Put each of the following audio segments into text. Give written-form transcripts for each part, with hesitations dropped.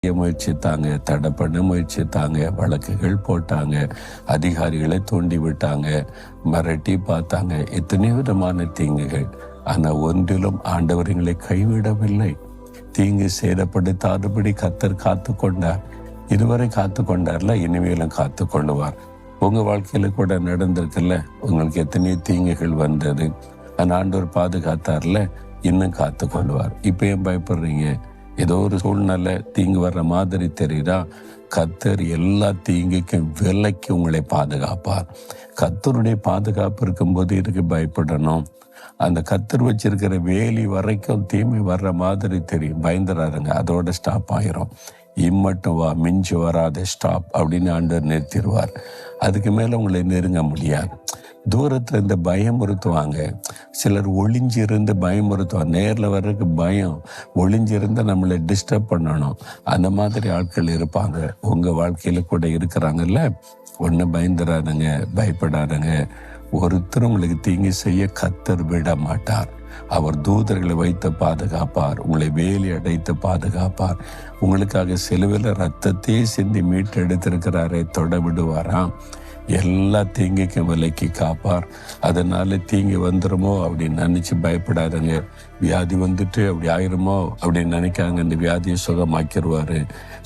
முயற்சித்தாங்க, தடை பண்ண முயற்சித்தாங்க, வழக்குகள் போட்டாங்க, அதிகாரிகளை தூண்டி விட்டாங்க, மிரட்டி பார்த்தாங்க, எத்தனை விதமான தீங்குகள். ஆனா ஒன்றிலும் ஆண்டவர் எங்களை கைவிடவில்லை. தீங்கு சேதப்படுத்தாதபடி கர்த்தர் காத்து கொண்டார். இதுவரை காத்து கொண்டார்ல, இனிமேலும் காத்து கொள்ளுவார். உங்க வாழ்க்கையில கூட நடந்திருக்குல்ல, உங்களுக்கு எத்தனையோ தீங்குகள் வந்தது, ஆனா ஆண்டவர் பாதுகாத்தார்ல, இன்னும் காத்து கொள்ளுவார். இப்ப ஏன் பயப்படுறீங்க? ஏதோ ஒரு சூழ்நிலை தீங்கு வர்ற மாதிரி தெரியுதா? கர்த்தர் எல்லா தீங்குக்கும் விலைக்கு உங்களை பாதுகாப்பார். கர்த்தருடைய பாதுகாப்பு இருக்கும்போது இதுக்கு பயப்படணும். அந்த கர்த்தர் வச்சிருக்கிற வேலி வரைக்கும் தீமை வர்ற மாதிரி தெரியும், பயந்துடாதுங்க, அதோட ஸ்டாப் ஆயிரும். இம்மட்டும் வா, மிஞ்சி வராத, ஸ்டாப் அப்படின்னு ஆண்டவர் நிறுத்திடுவார். அதுக்கு மேல உங்களை நெருங்க முடியாது. தூரத்துல இருந்து பயமுறுத்துவாங்க, சிலர் ஒளிஞ்சிருந்து பயமுறுத்துவாங்க. நேரில் வர்றதுக்கு பயம், ஒளிஞ்சிருந்து நம்மளை டிஸ்டர்ப் பண்ணணும். அந்த மாதிரி ஆட்கள் இருப்பாங்க. உங்க வாழ்க்கையில கூட இருக்கிறாங்கல்ல. ஒன்றும் பயந்துடாதுங்க, பயப்படாதுங்க. ஒருத்தர் உங்களுக்கு தீங்கு செய்ய கர்த்தர் விட மாட்டார். அவர் தூதர்களை வைத்து பாதுகாப்பார், உங்களை வேலி அடைத்து பாதுகாப்பார். உங்களுக்காக சிலுவையில் ரத்தத்தையே சிந்தி மீட்டு எடுத்திருக்கிறாரே, தொட விடுவாராம். எல்லா தீங்குக்கும் விலைக்கு காப்பார். அதனால தீங்கு வந்துருமோ அப்படின்னு நினைச்சு பயப்படாதுங்க. வியாதி வந்துட்டு அப்படி ஆயிருமோ அப்படின்னு நினைக்காங்க. இந்த வியாதியை சுகமாக்கிடுவாரு,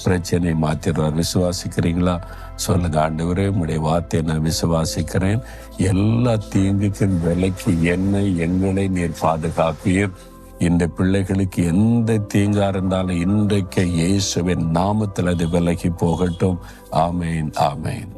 பிரச்சனையை மாத்திடுவார். விசுவாசிக்கிறீங்களா? சொல்லுங்க, ஆண்டவரே உம்முடைய வார்த்தையை நான் விசுவாசிக்கிறேன். எல்லா தீங்குக்கும் விலைக்கு என்னை எங்களை நீர் பாதுகாப்பீர். இந்த பிள்ளைகளுக்கு எந்த தீங்கா இருந்தாலும் இன்றைக்கு இயேசுவின் நாமத்தில் அது விலகி போகட்டும். ஆமேன், ஆமேன்.